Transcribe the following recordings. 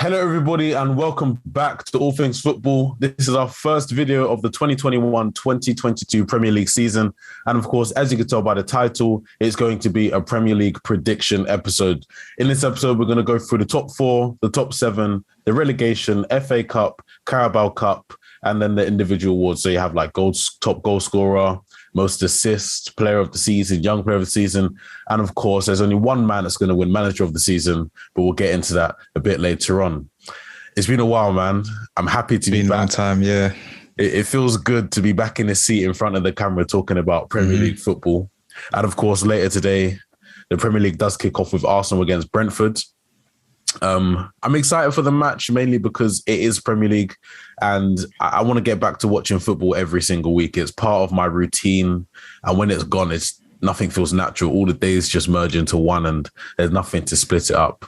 Hello, everybody, and welcome back to All Things Football. This is our first video of the 2021-2022 Premier League season. And of course, as you can tell by the title, it's going to be a Premier League prediction episode. In this episode, we're going to go through the top four, the top seven, the relegation, FA Cup, Carabao Cup, and then the individual awards. So you have like top goal scorer, most assists, player of the season, young player of the season. And of course, there's only one man that's going to win manager of the season, but we'll get into that a bit later on. It's been a while, man. I'm happy to be back. Been a long time, yeah. It feels good to be back in the seat in front of the camera talking about Premier League football. And of course, later today, the Premier League does kick off with Arsenal against Brentford. I'm excited for the match, mainly because it is Premier League and I want to get back to watching football every single week. It's part of my routine. And when it's gone, nothing feels natural. All the days just merge into one and there's nothing to split it up.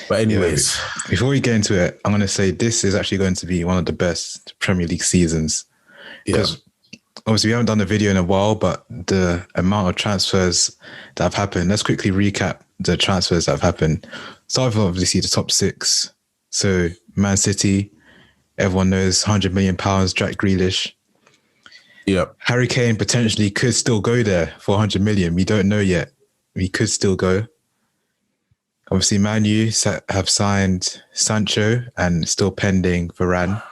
But anyways. Yeah, before we get into it, I'm going to say this is actually going to be one of the best Premier League seasons. Because obviously we haven't done a video in a while, but the amount of transfers that have happened, let's quickly recap the transfers that have happened. Start with obviously the top six. So Man City, everyone knows £100 million, Jack Grealish. Yeah. Harry Kane potentially could still go there for 100 million. We don't know yet. He could still go. Obviously, Man U have signed Sancho and still pending Varane.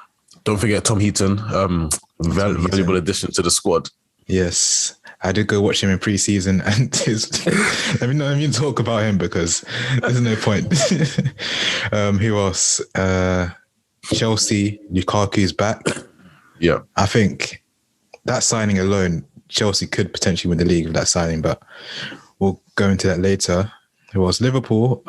Don't forget Tom Heaton, valuable addition to the squad. Yes. I did go watch him in pre-season and let me talk about him because there's no point. Who else? Chelsea, Lukaku's back. Yeah. I think that signing alone, Chelsea could potentially win the league with that signing, but we'll go into that later. Who else? Liverpool.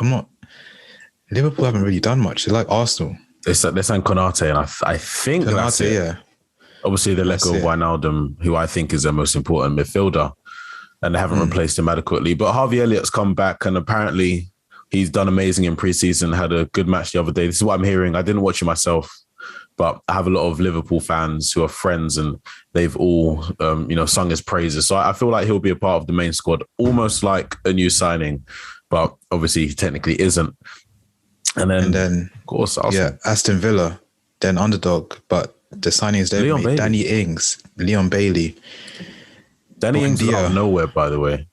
Liverpool haven't really done much. They're like Arsenal. They signed Konate, and I think Konate, that's it. Yeah. Obviously, they let go of Wijnaldum, who I think is their most important midfielder, and they haven't replaced him adequately. But Harvey Elliott's come back, and apparently he's done amazing in pre-season, had a good match the other day. This is what I'm hearing. I didn't watch it myself, but I have a lot of Liverpool fans who are friends, and they've all, sung his praises. So I feel like he'll be a part of the main squad, almost like a new signing, but obviously he technically isn't. And then of course, Arsenal. Yeah, Aston Villa, then underdog, but the signings they've made, Danny Ings, Leon Bailey. Danny Ings is out of nowhere, by the way.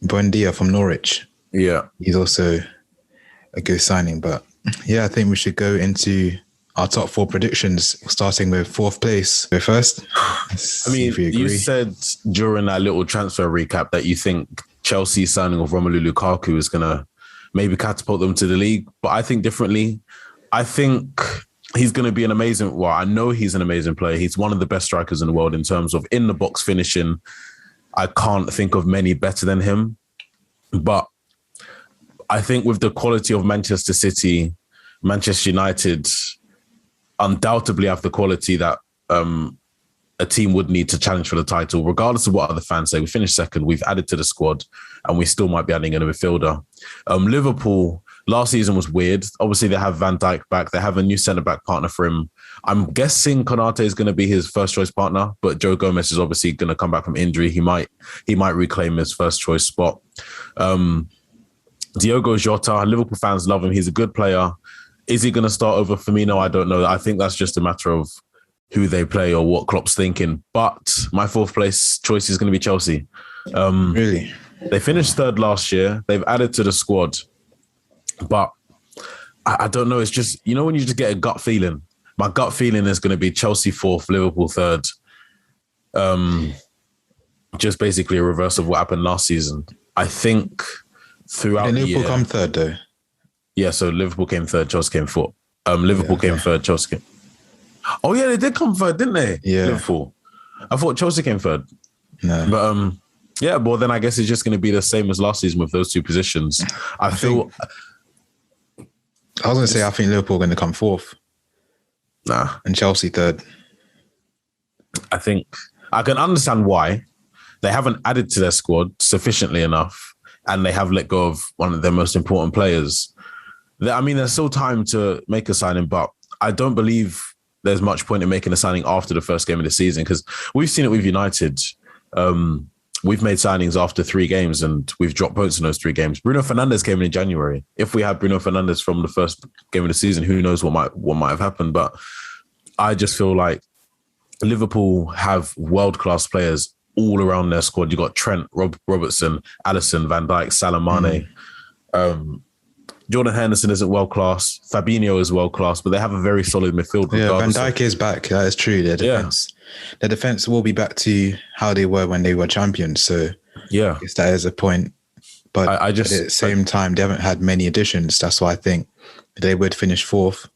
Buendia from Norwich. Yeah. He's also a good signing. But yeah, I think we should go into our top four predictions, starting with fourth place. Go first. I mean, you said during that little transfer recap that you think Chelsea's signing of Romelu Lukaku is going to maybe catapult them to the league. But I think differently. I think he's going to be I know he's an amazing player. He's one of the best strikers in the world in terms of in the box finishing. I can't think of many better than him. But I think with the quality of Manchester City, Manchester United undoubtedly have the quality that a team would need to challenge for the title, regardless of what other fans say. We finished second, we've added to the squad, and we still might be adding in a midfielder. Liverpool, last season was weird. Obviously, they have Van Dijk back. They have a new centre-back partner for him. I'm guessing Konate is going to be his first-choice partner, but Joe Gomez is obviously going to come back from injury. He might reclaim his first-choice spot. Diogo Jota, Liverpool fans love him. He's a good player. Is he going to start over Firmino? I don't know. I think that's just a matter of who they play or what Klopp's thinking. But my fourth place choice is going to be Chelsea. Really? They finished third last year. They've added to the squad. But I don't know. It's just, when you just get a gut feeling. My gut feeling is going to be Chelsea fourth, Liverpool third. Just basically a reverse of what happened last season. I think throughout the year... Liverpool come third, though. Yeah, so Liverpool came third, Chelsea came fourth. Liverpool came third, Chelsea came... Oh, yeah, they did come third, didn't they? Yeah. Liverpool. I thought Chelsea came third. No. But, yeah, well, then I guess it's just going to be the same as last season with those two positions. I was going to say, I think Liverpool are going to come fourth. Nah. And Chelsea third. I think I can understand why. They haven't added to their squad sufficiently enough, and they have let go of one of their most important players. I mean, there's still time to make a signing, but I don't believe there's much point in making a signing after the first game of the season because we've seen it with United. we've made signings after 3 games and we've dropped points in those 3 games. Bruno Fernandes came in January. If we had Bruno Fernandes from the first game of the season, who knows what might have happened. But I just feel like Liverpool have world-class players all around their squad. You got Trent, Robertson, Alisson, Van Dijk, Salah, Mane. Jordan Henderson isn't world-class. Fabinho is world-class, but they have a very solid midfield. Yeah, Van Dijk is back. That is true. Their defense will be back to how they were when they were champions. So yeah, I guess that is a point. But at the same time, they haven't had many additions. That's why I think they would finish 4th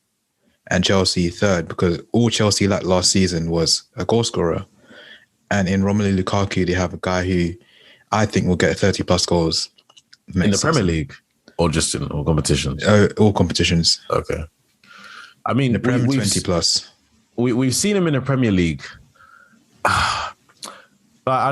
and Chelsea 3rd, because all Chelsea lacked last season was a goal scorer. And in Romelu Lukaku, they have a guy who I think will get 30 plus goals in the Premier League, or just in all competitions. All competitions. Okay. I mean, the Premier 20 plus. We've seen him in the Premier League. I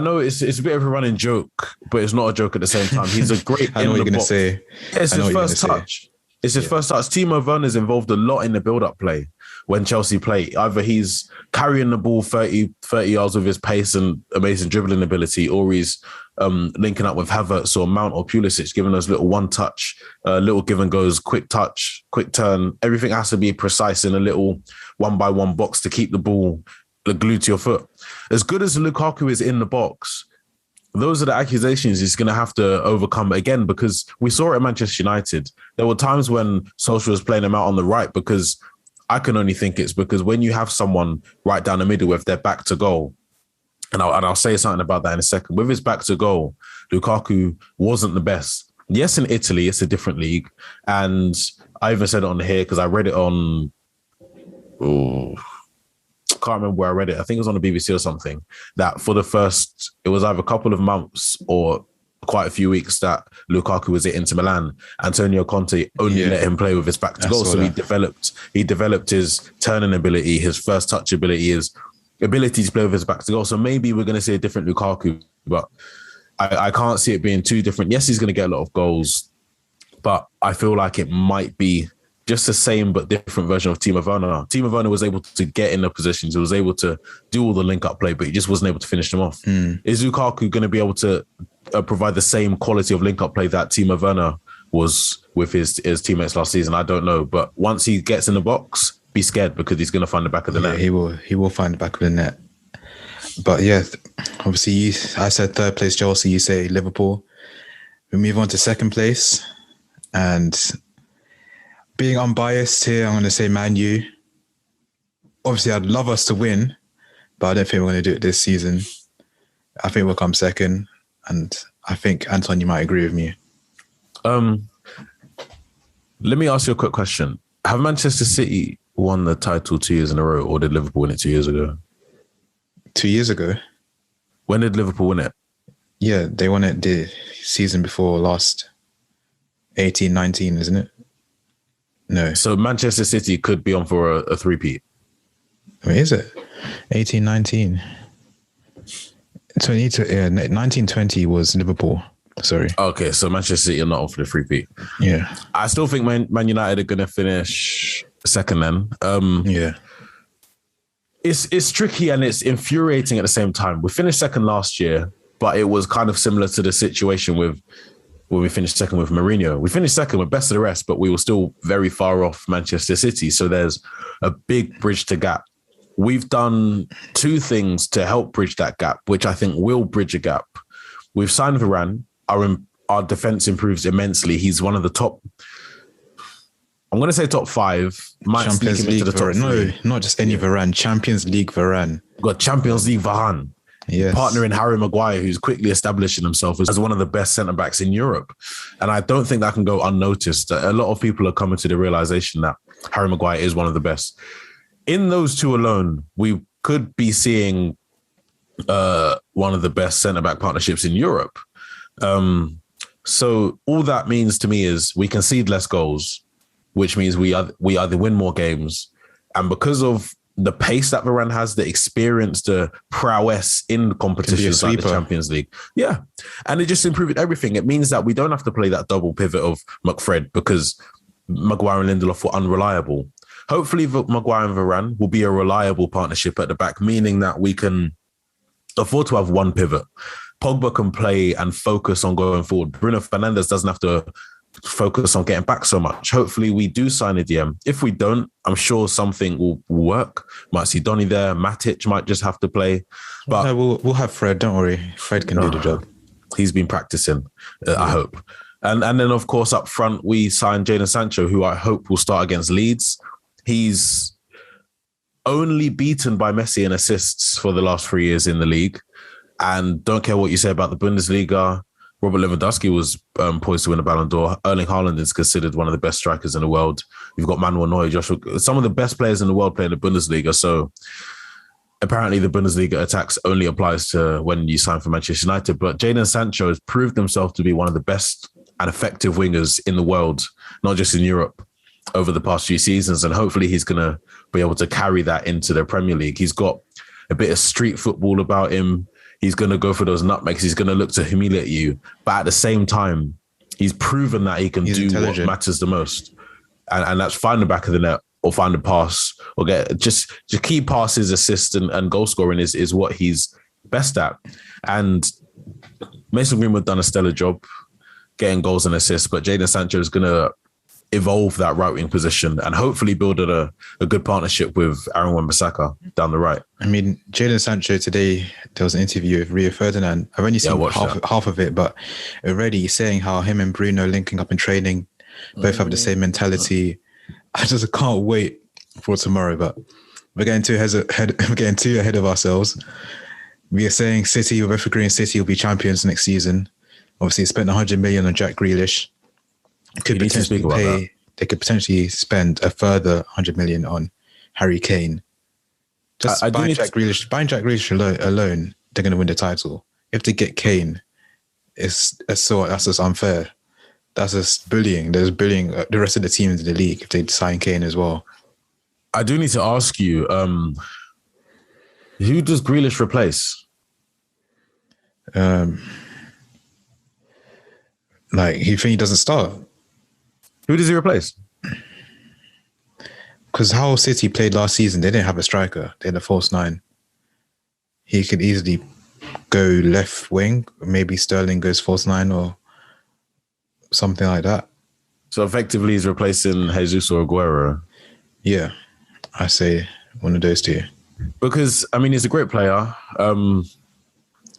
know it's a bit of a running joke, but it's not a joke at the same time. He's a great. I know what you're going to say. It's his first touch. It's his first touch. Timo Werner's involved a lot in the build-up play when Chelsea play. Either he's carrying the ball 30 yards with his pace and amazing dribbling ability, or he's linking up with Havertz or Mount or Pulisic, giving us little one-touch, little give and goes, quick touch, quick turn. Everything has to be precise in a little one-by-one box to keep the ball glued to your foot. As good as Lukaku is in the box, those are the accusations he's going to have to overcome again, because we saw it at Manchester United. There were times when Solskjaer was playing him out on the right, because I can only think it's because when you have someone right down the middle with their back to goal, and I'll say something about that in a second, with his back to goal, Lukaku wasn't the best. Yes, in Italy, it's a different league. And I even said it on here because I read it on... can't remember where I read it. I think it was on the BBC or something, that for the first, it was either a couple of months or quite a few weeks that Lukaku was at Inter Milan, Antonio Conte only let him play with his back to goal. So he developed his turning ability, his first touch ability, his ability to play with his back to goal. So maybe we're going to see a different Lukaku, but I can't see it being too different. Yes, he's going to get a lot of goals, but I feel like it might be just the same but different version of Timo Werner. Timo Werner was able to get in the positions. He was able to do all the link-up play, but he just wasn't able to finish them off. Is Lukaku going to be able to provide the same quality of link-up play that Timo Werner was with his teammates last season? I don't know. But once he gets in the box, be scared, because he's going to find the back of the net. He will find the back of the net. But yeah, obviously, I said 3rd place Chelsea, you say Liverpool. We move on to 2nd place. And being unbiased here, I'm going to say Man U. Obviously, I'd love us to win, but I don't think we're going to do it this season. I think we'll come 2nd, and I think, Anton, you might agree with me. Let me ask you a quick question. Have Manchester City won the title 2 years in a row, or did Liverpool win it 2 years ago? 2 years ago. When did Liverpool win it? Yeah, they won it the season before last, 18-19, isn't it? No. So Manchester City could be on for a three-peat. Wait, is it? 18-19. 1920 was Liverpool. Sorry. Okay, so Manchester City are not on for the three-peat. Yeah. I still think Man United are going to finish 2nd then. Yeah. It's tricky and it's infuriating at the same time. We finished 2nd last year, but it was kind of similar to the situation with when we finished 2nd with Mourinho. We finished 2nd with best of the rest, but we were still very far off Manchester City. So there's a big bridge to gap. We've done 2 things to help bridge that gap, which I think will bridge a gap. We've signed Varane. Our defense improves immensely. He's one of the top, I'm going to say top 5. Might sneak him into the top 3. No, not just any Varane. Champions League Varane. We've got Champions League Varane. Yes. Partnering Harry Maguire, who's quickly establishing himself as one of the best centre-backs in Europe. And I don't think that can go unnoticed. A lot of people are coming to the realisation that Harry Maguire is one of the best. In those 2 alone, we could be seeing one of the best centre-back partnerships in Europe. So all that means to me is we concede less goals, which means we either win more games. And because of the pace that Varane has, the experience, the prowess in competitions like the Champions League. Yeah. And it just improved everything. It means that we don't have to play that double pivot of McFred because Maguire and Lindelof were unreliable. Hopefully Maguire and Varane will be a reliable partnership at the back, meaning that we can afford to have one pivot. Pogba can play and focus on going forward. Bruno Fernandes doesn't have to focus on getting back so much. Hopefully we do sign a DM. If we don't, I'm sure something will work. Might see Donny there. Matic might just have to play. But no, we'll have Fred. Don't worry. Fred can do the job. He's been practicing, I hope. And then, of course, up front, we signed Jadon Sancho, who I hope will start against Leeds. He's only beaten by Messi in assists for the last 3 years in the league. And don't care what you say about the Bundesliga. Robert Lewandowski was poised to win a Ballon d'Or. Erling Haaland is considered one of the best strikers in the world. You've got Manuel Neuer, Joshua, some of the best players in the world play in the Bundesliga. So apparently the Bundesliga attacks only applies to when you sign for Manchester United. But Jadon Sancho has proved himself to be one of the best and effective wingers in the world, not just in Europe, over the past few seasons. And hopefully he's going to be able to carry that into the Premier League. He's got a bit of street football about him. He's going to go for those nutmegs. He's going to look to humiliate you. But at the same time, he's proven that he can do what matters the most. And that's find the back of the net or find a pass or get just key passes, assists and goal scoring is what he's best at. And Mason Greenwood done a stellar job getting goals and assists, but Jadon Sancho is going to evolve that right wing position and hopefully build a good partnership with Aaron Wan-Bissaka down the right. I mean, Jadon Sancho today, there was an interview with Rio Ferdinand. I've only seen half of it, but already he's saying how him and Bruno linking up in training, both have the same mentality. I just can't wait for tomorrow, but we're getting too ahead of ourselves. We are saying City, we're both agreeing City will be champions next season. Obviously, he spent 100 million on Jack Grealish. They could potentially spend a further 100 million on Harry Kane. Just buying Jack Grealish alone, they're going to win the title. If they get Kane, that's just unfair. That's just bullying. There's bullying the rest of the teams in the league if they sign Kane as well. I do need to ask you, who does Grealish replace? Like, you think he doesn't start? Who does he replace? Because how City played last season, they didn't have a striker. They had a false nine. He could easily go left wing. Maybe Sterling goes false nine or something like that. So effectively he's replacing Jesus or Aguero. Yeah, I say one of those two. Because, I mean, he's a great player.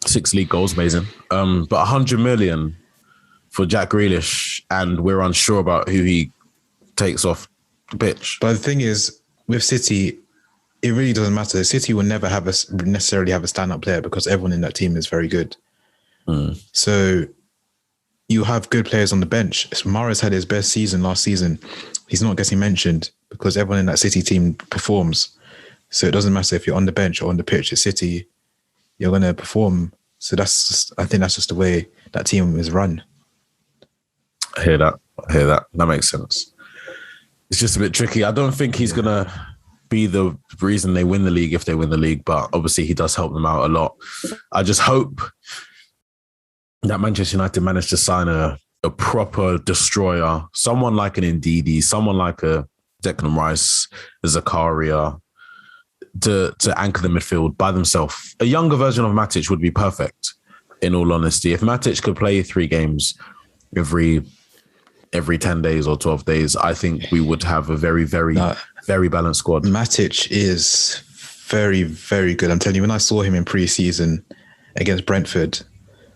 6 league goals, amazing. But 100 million for Jack Grealish, and we're unsure about who he takes off the pitch. But the thing is, with City, it really doesn't matter. City will never necessarily have a stand-up player because everyone in that team is very good. So you have good players on the bench. Mahrez had his best season last season. He's not getting mentioned because everyone in that City team performs. So it doesn't matter if you're on the bench or on the pitch at City, you're going to perform. So I think that's just the way that team is run. I hear that. That makes sense. It's just a bit tricky. I don't think he's going to be the reason they win the league if they win the league, but obviously he does help them out a lot. I just hope that Manchester United managed to sign a proper destroyer, someone like an Ndidi, someone like a Declan Rice, a Zakaria, to anchor the midfield by themselves. A younger version of Matic would be perfect, in all honesty. If Matic could play 3 games every 10 days or 12 days, I think we would have a very, very, very balanced squad. Matic is very, very good. I'm telling you, when I saw him in pre-season against Brentford,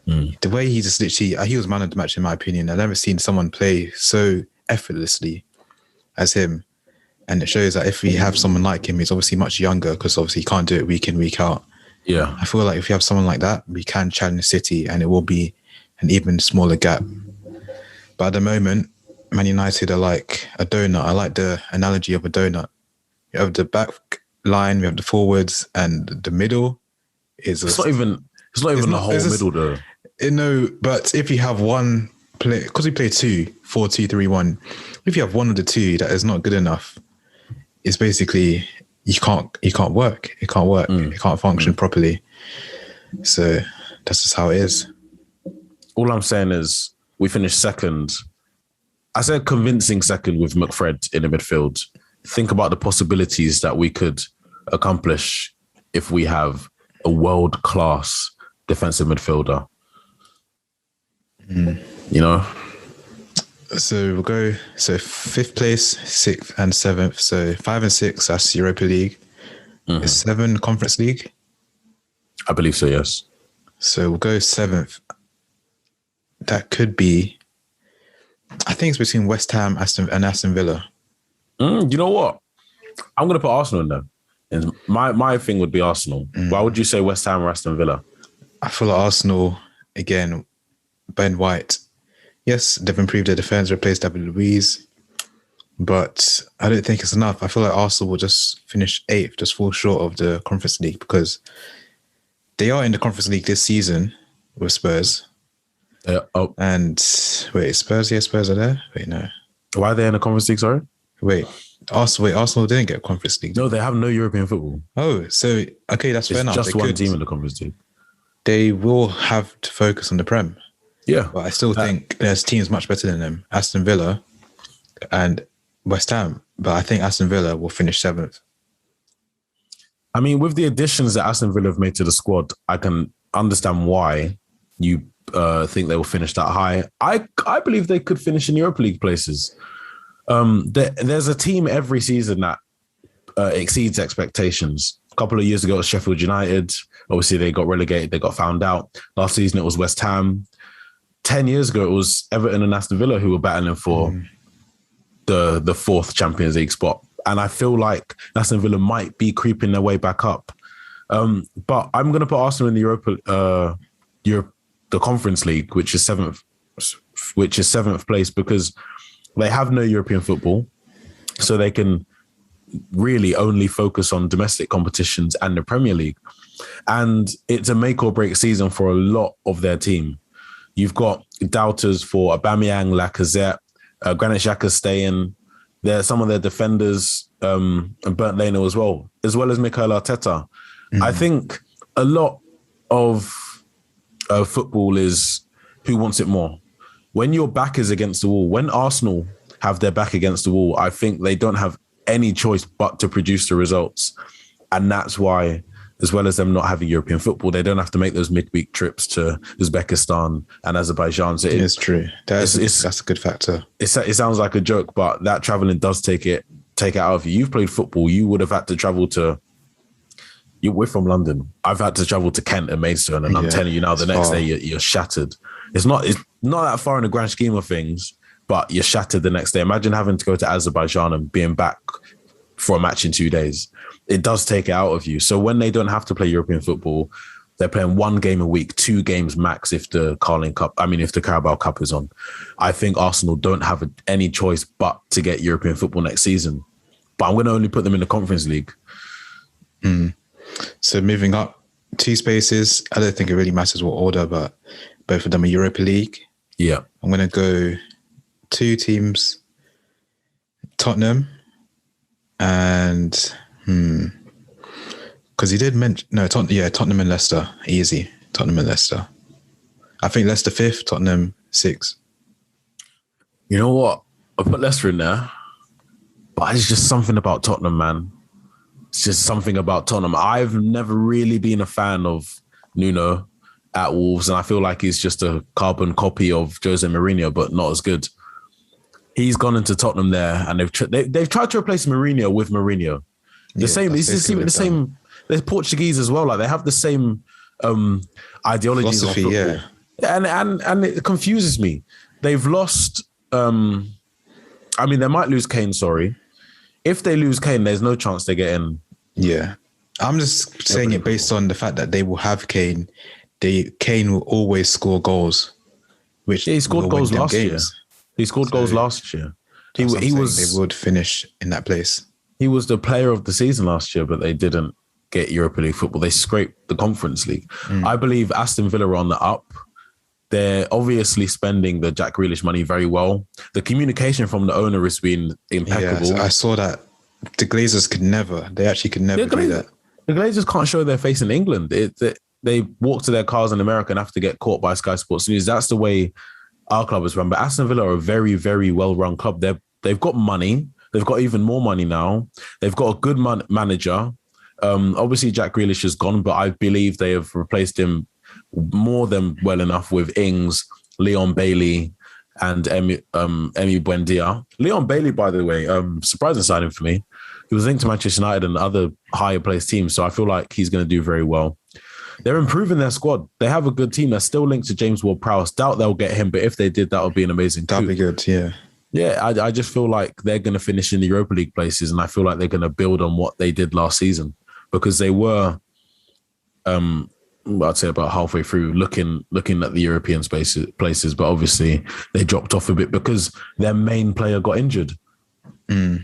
the way he just literally, he was man of the match in my opinion. I've never seen someone play so effortlessly as him. And it shows that if we have someone like him, he's obviously much younger because obviously he can't do it week in, week out. Yeah. I feel like if you have someone like that, we can challenge City and it will be an even smaller gap. But at the moment, Man United are like a donut. I like the analogy of a donut. You have the back line, we have the forwards, and the middle is... It's not even the whole middle though. No, but if you have one play, because we play 4-2-3-1, if you have one of the two that is not good enough, it's basically you can't work. It can't work. It can't function properly. So that's just how it is. All I'm saying is we finished second. I said convincing second with McFred in the midfield. Think about the possibilities that we could accomplish if we have a world-class defensive midfielder. You know? So we'll go, 5th place, 6th and 7th. So 5 and 6, that's Europa League. Is 7 Conference League? I believe so, yes. So we'll go 7th. That could be, I think it's between West Ham and Aston Villa. You know what? I'm going to put Arsenal in there. And my thing would be Arsenal. Why would you say West Ham or Aston Villa? I feel like Arsenal, again, Ben White. Yes, they've improved their defense, replaced David Luiz, but I don't think it's enough. I feel like Arsenal will just finish 8th, just fall short of the Conference League, because they are in the Conference League this season with Spurs. And wait, Spurs? Yeah, Spurs are there? Wait, no. Why are they in the Conference League, sorry? Arsenal didn't get Conference League. No, they have no European football. Oh, so, okay, that's fair enough. It's just one team in the Conference League. They will have to focus on the Prem. Yeah. But I still think there's teams much better than them. Aston Villa and West Ham. But I think Aston Villa will finish 7th. I mean, with the additions that Aston Villa have made to the squad, I can understand why you think they will finish that high. I believe they could finish in Europa League places. There's a team every season that exceeds expectations. A couple of years ago, it was Sheffield United. Obviously, they got relegated. They got found out. Last season, it was West Ham. 10 years ago, it was Everton and Aston Villa who were battling for the 4th Champions League spot. And I feel like Aston Villa might be creeping their way back up. But I'm going to put Arsenal in the the Conference League, which is 7th place, because they have no European football. So they can really only focus on domestic competitions and the Premier League. And it's a make or break season for a lot of their team. You've got doubters for Aubameyang, Lacazette, Granit Xhaka staying. There, some of their defenders, and Bernd Leno as well as Mikel Arteta. I think a lot of football is who wants it more. When your back is against the wall, when Arsenal have their back against the wall, I think they don't have any choice but to produce the results. And that's why, as well as them not having European football, they don't have to make those midweek trips to Uzbekistan and Azerbaijan. So it's true. That's a good factor. It sounds like a joke, but that traveling does take it out of you. You've played football. You would have had to travel to... We're from London. I've had to travel to Kent and Maidstone, and I'm telling you now, the next day you're shattered. It's not that far in the grand scheme of things, but you're shattered the next day. Imagine having to go to Azerbaijan and being back for a match in 2 days. It does take it out of you. So when they don't have to play European football, they're playing 1 game a week, 2 games max if the Carabao Cup is on. I think Arsenal don't have any choice but to get European football next season. But I'm going to only put them in the Conference League. So moving up 2 spaces, I don't think it really matters what order, but both of them are Europa League. Yeah. I'm going to go 2 teams, Tottenham and... Because he did mention... No, Tottenham and Leicester. Easy. Tottenham and Leicester. I think Leicester 5th, Tottenham 6th. You know what? I put Leicester in there, but it's just something about Tottenham, man. It's just something about Tottenham. I've never really been a fan of Nuno at Wolves, and I feel like he's just a carbon copy of Jose Mourinho, but not as good. He's gone into Tottenham there, and they've tried to replace Mourinho with Mourinho. The same. They're Portuguese as well. Like they have the same ideologies. Philosophy, yeah. And it confuses me. They've lost. They might lose Kane. Sorry, if they lose Kane, there's no chance they get in. Yeah, I'm just saying it based on the fact that they will have Kane. Kane will always score goals. He scored goals last year. He scored goals last year. They would finish in that place. He was the player of the season last year, but they didn't get Europa League football. They scraped the Conference League. I believe Aston Villa are on the up. They're obviously spending the Jack Grealish money very well. The communication from the owner has been impeccable. Yeah, I saw that. The Glazers could never do that. The Glazers can't show their face in England. They walk to their cars in America and have to get caught by Sky Sports News. That's the way our club is run. But Aston Villa are a very, very well-run club. They've got money. They've got even more money now. They've got a good manager. Obviously, Jack Grealish is gone, but I believe they have replaced him more than well enough with Ings Leon Bailey, and Emi Buendia. Leon Bailey, by the way, surprising signing for me. He was linked to Manchester United and other higher placed teams, so I feel like he's going to do very well. They're improving their squad. They have a good team. They're still linked to James Ward-Prowse. Doubt they'll get him, but if they did, that would be an amazing coup. That'd be good, yeah. Yeah, I just feel like they're going to finish in the Europa League places, and I feel like they're going to build on what they did last season because they were, I'd say about halfway through looking at the European places, but obviously they dropped off a bit because their main player got injured.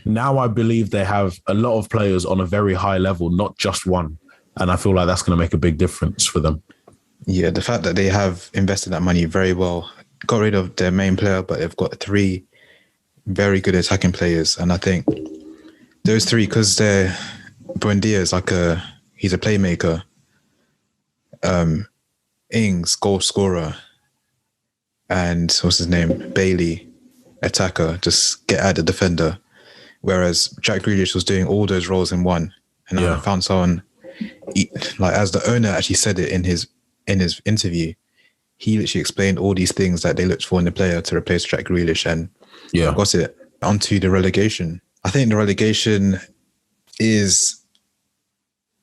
Now I believe they have a lot of players on a very high level, not just one. And I feel like that's going to make a big difference for them. Yeah, the fact that they have invested that money very well, got rid of their main player, but they've got 3 very good attacking players. And I think those 3, because Buendia is he's a playmaker. Ings, goal scorer. And what's his name? Bailey, attacker, just get at the defender. Whereas Jack Grealish was doing all those roles in one. And I found someone, as the owner actually said it in his interview, he literally explained all these things that they looked for in the player to replace Jack Grealish, and got it onto the relegation. I think the relegation is,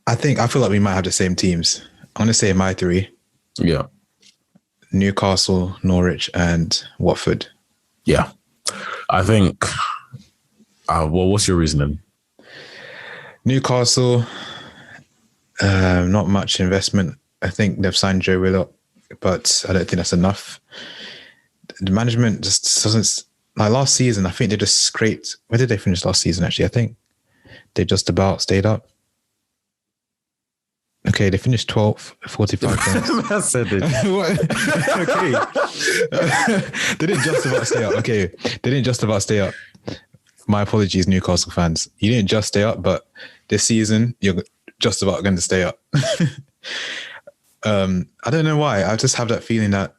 I feel like we might have the same teams. I'm going to say my 3. Yeah. Newcastle, Norwich, and Watford. Yeah. I think, what's your reasoning? Newcastle, not much investment. I think they've signed Joe Willock, but I don't think that's enough. The management just doesn't, like last season, I think they just scraped. Where did they finish last season, actually? I think they just about stayed up. Okay, they finished 12th, 45 points. I said it. Okay. They didn't just about stay up. Okay, they didn't just about stay up. My apologies, Newcastle fans. You didn't just stay up, but this season, you're just about going to stay up. I don't know why. I just have that feeling that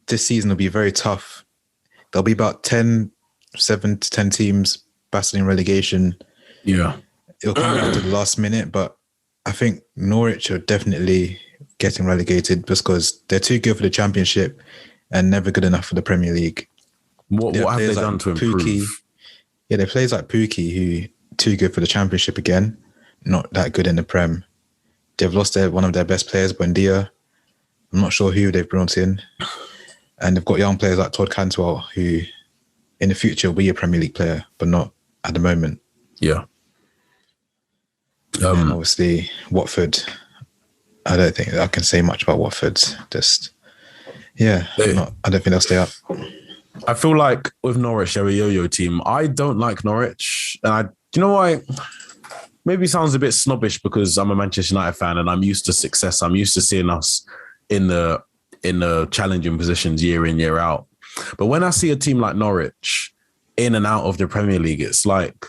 this season will be very tough. There'll be about 7 to 10 teams battling relegation. Yeah. It'll come down to the last minute, but I think Norwich are definitely getting relegated because they're too good for the Championship and never good enough for the Premier League. What have they done to improve? Yeah, they players like Pukki, who too good for the Championship again, not that good in the Prem. They've lost one of their best players, Buendia. I'm not sure who they've brought in. And they've got young players like Todd Cantwell, who in the future will be a Premier League player, but not at the moment. Yeah. And obviously, Watford, I don't think I can say much about Watford. Just, I don't think they'll stay up. I feel like with Norwich, they're a yo-yo team. I don't like Norwich. And you know why? Maybe it sounds a bit snobbish because I'm a Manchester United fan and I'm used to success. I'm used to seeing us in the challenging positions year in, year out. But when I see a team like Norwich in and out of the Premier League, it's like,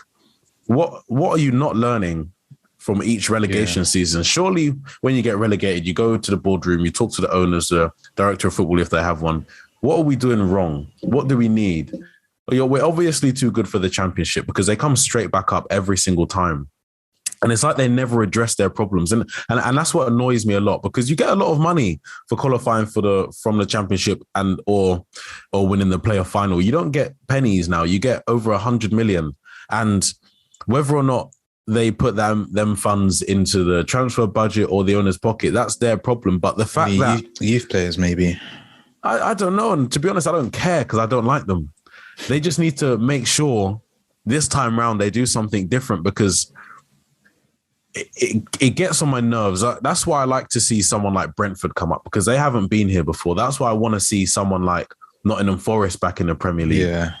what are you not learning from each relegation season? Surely when you get relegated, you go to the boardroom, you talk to the owners, the director of football, if they have one. What are we doing wrong? What do we need? We're obviously too good for the Championship because they come straight back up every single time. And it's like they never address their problems. And that's what annoys me a lot because you get a lot of money for qualifying from the Championship and or winning the playoff final. You don't get pennies now. You get over 100 million. And whether or not they put them funds into the transfer budget or the owner's pocket, that's their problem. But the fact that youth players, maybe. I don't know. And to be honest, I don't care because I don't like them. They just need to make sure this time round they do something different because it gets on my nerves. That's why I like to see someone like Brentford come up because they haven't been here before. That's why I want to see someone like Nottingham Forest back in the Premier League. Yeah.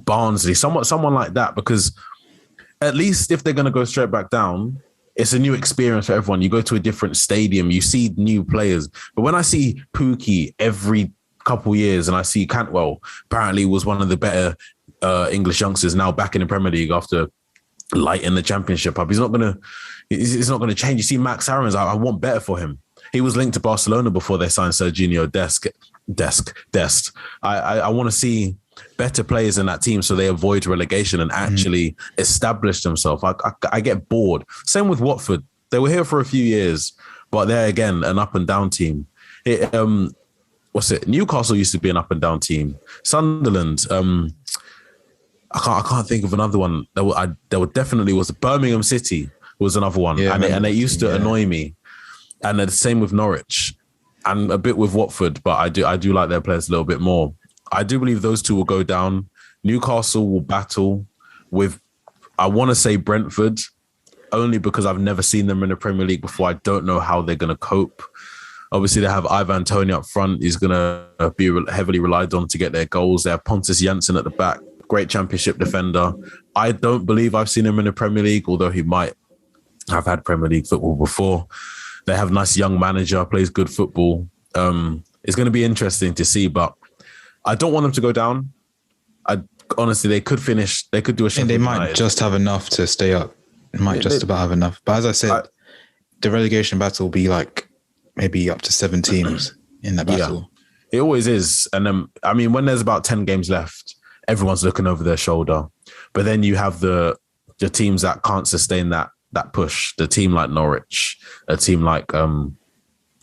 Barnsley, someone like that, because at least if they're going to go straight back down, it's a new experience for everyone. You go to a different stadium, you see new players. But when I see Pukki every couple of years and I see Cantwell apparently was one of the better English youngsters now back in the Premier League after lighting the Championship up, he's not going to change. You see Max Aarons, I want better for him. He was linked to Barcelona before they signed Serginho Dest. I want to see better players in that team so they avoid relegation and actually establish themselves. I get bored. Same with Watford. They were here for a few years, but they're again an up and down team. what's it? Newcastle used to be an up and down team. Sunderland. I can't think of another one. There definitely was. Birmingham City was another one, and it used to annoy me. And the same with Norwich, and a bit with Watford. But I do like their players a little bit more. I do believe those two will go down. Newcastle will battle with, I want to say Brentford, only because I've never seen them in the Premier League before. I don't know how they're going to cope. Obviously, they have Ivan Toney up front. He's going to be heavily relied on to get their goals. They have Pontus Jansson at the back, great championship defender. I don't believe I've seen him in the Premier League, although he might have had Premier League football before. They have a nice young manager, plays good football. It's going to be interesting to see, but I don't want them to go down. Honestly, they could finish. They could do a. And they might just have enough to stay up. They might just about have enough. But as I said, the relegation battle will be like maybe up to 7 teams in that battle. Yeah, it always is. And then, when there's about 10 games left, everyone's looking over their shoulder. But then you have the teams that can't sustain that push. The team like Norwich, a team like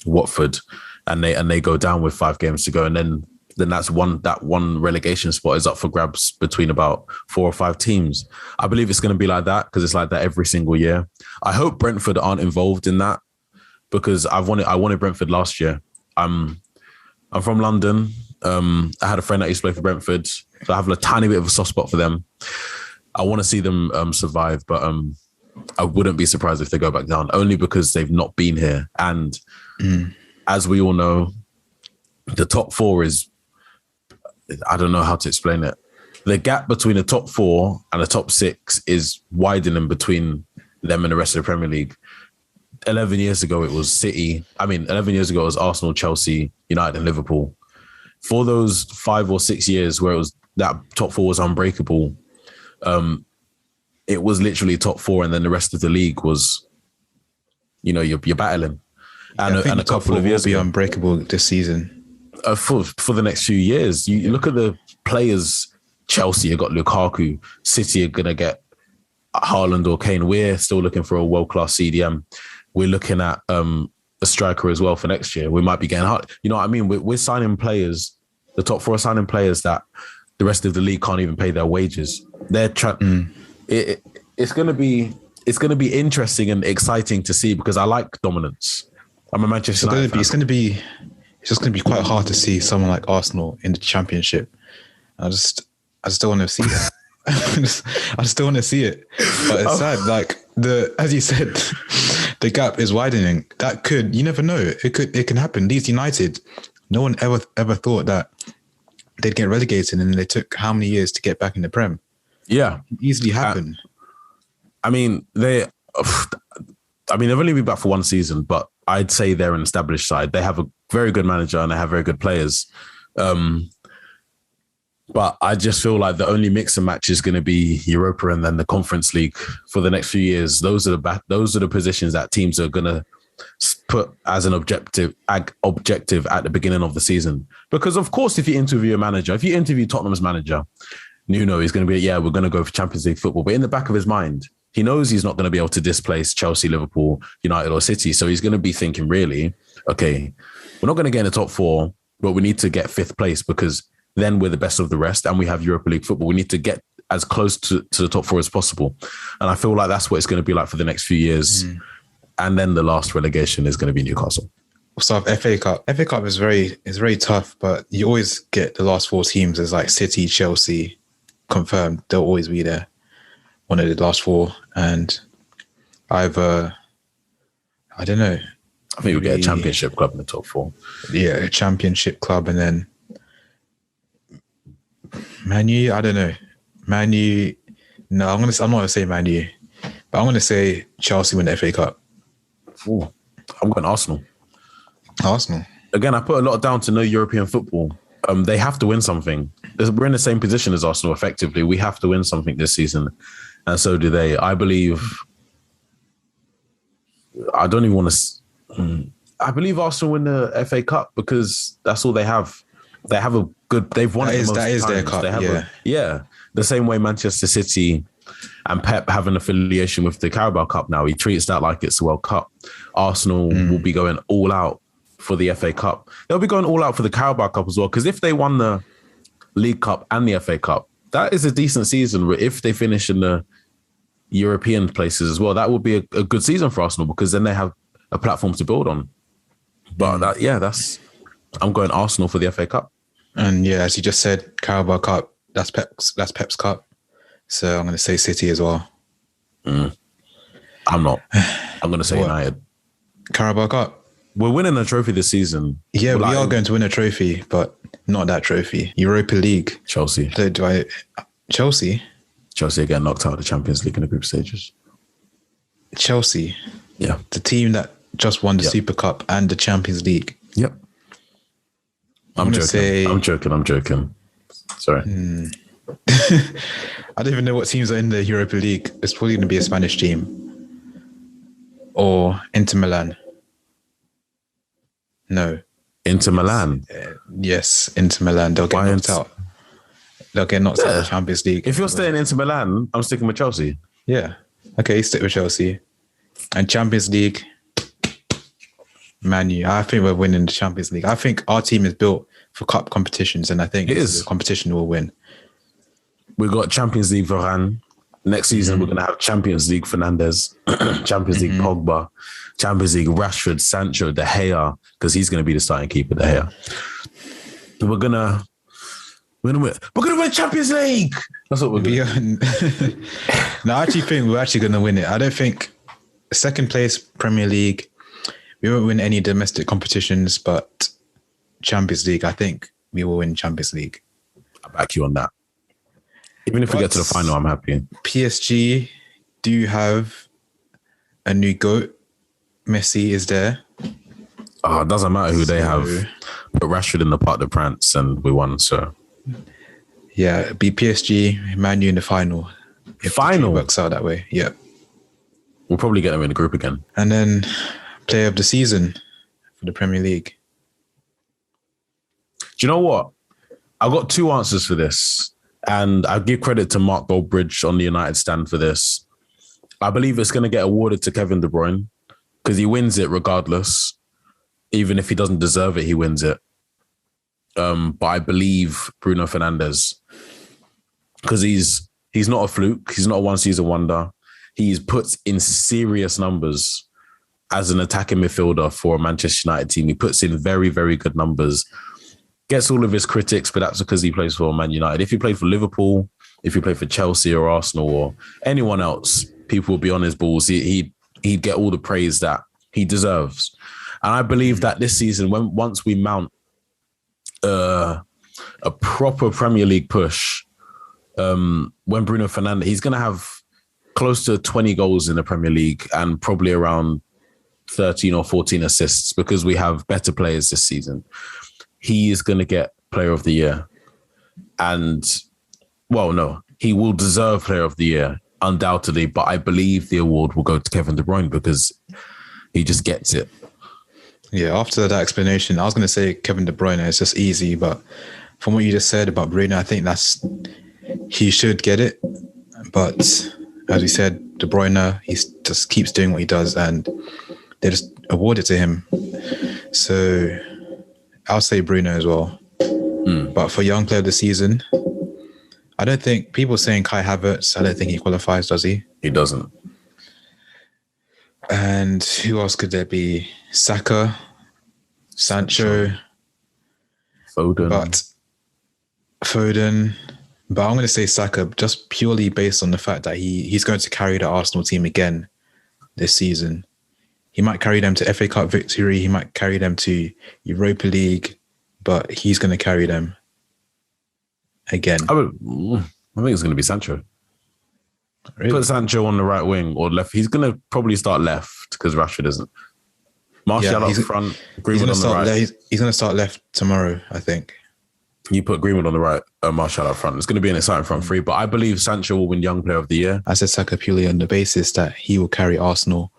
Watford, and they go down with 5 games to go, and then that's one relegation spot is up for grabs between about 4 or 5 teams. I believe it's going to be like that because it's like that every single year. I hope Brentford aren't involved in that because I wanted Brentford last year. I'm from London. I had a friend that used to play for Brentford, so I have a tiny bit of a soft spot for them. I want to see them survive, but I wouldn't be surprised if they go back down, only because they've not been here. And as we all know, the top 4 is, I don't know how to explain it. The gap between the top 4 and the top 6 is widening between them and the rest of the Premier League. 11 years ago, it was City. 11 years ago, it was Arsenal, Chelsea, United and Liverpool. For those 5 or 6 years where it was that top 4 was unbreakable, it was literally top 4 and then the rest of the league was, you're battling. And a couple of years will be unbreakable this season. For the next few years. You look at the players. Chelsea have got Lukaku. City are going to get Haaland or Kane. We're still looking for a world-class CDM. We're looking at a striker as well for next year. We might be getting hard. You know what I mean? We're signing players. The top 4 are signing players that the rest of the league can't even pay their wages. It's going to be interesting and exciting to see because I like dominance. I'm a Manchester United fan. It's just going to be quite hard to see someone like Arsenal in the Championship. I just don't want to see that. I just don't want to see it. But it's sad. Like as you said, the gap is widening. That could, you never know. It can happen. Leeds United, no one ever thought that they'd get relegated, and they took how many years to get back in the Prem? Yeah, it easily happened. They've only been back for 1 season, but I'd say they're an established side. They have a very good manager and they have very good players. But I just feel like the only mix and match is going to be Europa and then the Conference League for the next few years. Those are the positions that teams are going to put as an objective at the beginning of the season. Because of course, if you interview Tottenham's manager, Nuno is going to be, we're going to go for Champions League football. But in the back of his mind, he knows he's not going to be able to displace Chelsea, Liverpool, United or City. So he's going to be thinking, really, okay, we're not going to get in the top 4, but we need to get 5th place because then we're the best of the rest and we have Europa League football. We need to get as close to the top 4 as possible. And I feel like that's what it's going to be like for the next few years. And then the last relegation is going to be Newcastle. So FA Cup. FA Cup is very tough, but you always get the last 4 teams as like City, Chelsea, confirmed. They'll always be there. One of the last 4, and either, I don't know. I think we'll get a championship club in the top 4. Yeah, a championship club, and then Man U. I don't know. Man U. No, I'm not going to say Man U, but I'm going to say Chelsea win the FA Cup. Ooh, I'm going Arsenal. Arsenal. Again, I put a lot down to no European football. They have to win something. We're in the same position as Arsenal, effectively. We have to win something this season. And so do they. I believe... I don't even want to... I believe Arsenal win the FA Cup because that's all they have. They have a good... They've won it most times. That is their cup, the same way Manchester City and Pep have an affiliation with the Carabao Cup now. He treats that like it's the World Cup. Arsenal will be going all out for the FA Cup. They'll be going all out for the Carabao Cup as well, because if they won the League Cup and the FA Cup, that is a decent season. If they finish in the European places as well, that would be a good season for Arsenal, because then they have a platform to build on. But I'm going Arsenal for the FA Cup. And yeah, as you just said, Carabao Cup, that's Pep's Cup. So I'm going to say City as well. I'm not. I'm going to say United. Carabao Cup. We're winning a trophy this season. Yeah, we are going to win a trophy, but not that trophy. Europa League. Chelsea. Chelsea? Chelsea again knocked out of the Champions League in the group stages. Chelsea? Yeah. The team that just won the Super Cup and the Champions League. Yep. I'm joking. Sorry. I don't even know what teams are in the Europa League. It's probably going to be a Spanish team. Or Inter Milan. No. Inter Milan? Yes, Inter Milan. They'll get knocked out. They'll get knocked out of the Champions League. If you're staying Inter Milan, I'm sticking with Chelsea. Yeah. Okay, stick with Chelsea. And Champions League, Man U. I think we're winning the Champions League. I think our team is built for cup competitions, and I think the competition will win. We've got Champions League Varane. Next season, we're going to have Champions League Fernandes, Champions League Pogba, Champions League Rashford, Sancho, De Gea, because he's going to be the starting keeper, De Gea. We're going to win Champions League. That's what we're going to do. No, I actually think we're actually going to win it. I don't think second place Premier League, we won't win any domestic competitions, but Champions League, I think we will win Champions League. I'll back you on that. Even if we get to the final, I'm happy. PSG do have a new GOAT. Messi is there. Oh, it doesn't matter who they have. Put Rashford in the Parc des Princes and we won, so. Yeah, it'd be PSG, Man U in the final. If it works out that way, yeah. We'll probably get them in the group again. And then player of the season for the Premier League. Do you know what? I've got two answers for this. And I give credit to Mark Goldbridge on the United stand for this. I believe it's going to get awarded to Kevin De Bruyne because he wins it regardless. Even if he doesn't deserve it, he wins it. But I believe Bruno Fernandes, because he's not a fluke. He's not a one-season wonder. He's put in serious numbers as an attacking midfielder for a Manchester United team. He puts in very, very good numbers. Gets all of his critics, but that's because he plays for Man United. If he played for Liverpool, if he played for Chelsea or Arsenal or anyone else, people would be on his balls. He'd get all the praise that he deserves. And I believe that this season, once we mount a proper Premier League push, when Bruno Fernandes, he's going to have close to 20 goals in the Premier League and probably around 13 or 14 assists because we have better players this season. He is going to get Player of the Year. And, well, no, he will deserve Player of the Year, undoubtedly. But I believe the award will go to Kevin De Bruyne because he just gets it. Yeah, after that explanation, I was going to say Kevin De Bruyne. It's just easy. But from what you just said about Bruno, I think he should get it. But as we said, De Bruyne, he just keeps doing what he does and they just award it to him. So I'll say Bruno as well. But for Young Player of the Season, I don't think people saying Kai Havertz, I don't think he qualifies, does he? He doesn't. And who else could there be? Saka, Sancho, Foden. But I'm going to say Saka just purely based on the fact that he's going to carry the Arsenal team again this season. He might carry them to FA Cup victory. He might carry them to Europa League, but he's going to carry them again. I think it's going to be Sancho. Really? Put Sancho on the right wing or left. He's going to probably start left because Rashford isn't. Martial up front, Greenwood on the right. He's going to start left tomorrow, I think. You put Greenwood on the right, Martial up front. It's going to be an exciting front three, but I believe Sancho will win Young Player of the Year. I said Saka purely on the basis that he will carry Arsenal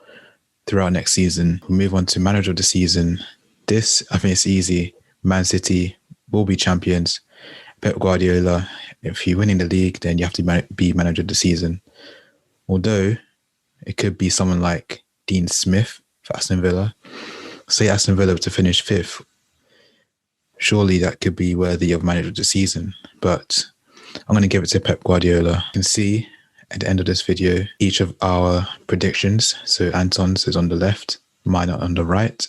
throughout next season. We'll move on to Manager of the Season. This, I think it's easy. Man City will be champions. Pep Guardiola, if you're winning the league, then you have to be Manager of the Season. Although, it could be someone like Dean Smith for Aston Villa. say Aston Villa to finish 5th, surely that could be worthy of manager of the season. But I'm going to give it to Pep Guardiola. You can see at the end of this video each of our predictions. So Anton's is on the left, mine are on the right.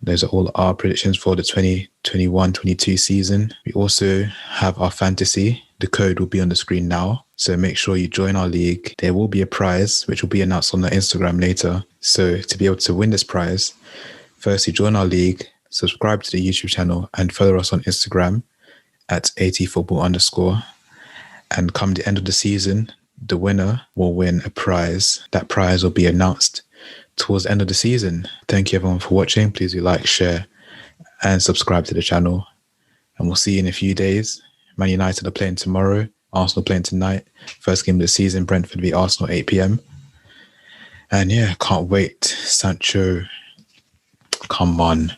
Those are all our predictions for the 2021-22 season. We also have our fantasy. The code will be on the screen now. So make sure you join our league. There will be a prize, which will be announced on the Instagram later. So to be able to win this prize, firstly, join our league, subscribe to the YouTube channel, and follow us on Instagram at atfootball_. And come the end of the season, the winner will win a prize. That prize will be announced towards the end of the season. Thank you everyone for watching. Please do like, share, and subscribe to the channel. And we'll see you in a few days. Man United are playing tomorrow. Arsenal playing tonight. First game of the season, Brentford v Arsenal, 8 p.m. And yeah, can't wait. Sancho, come on.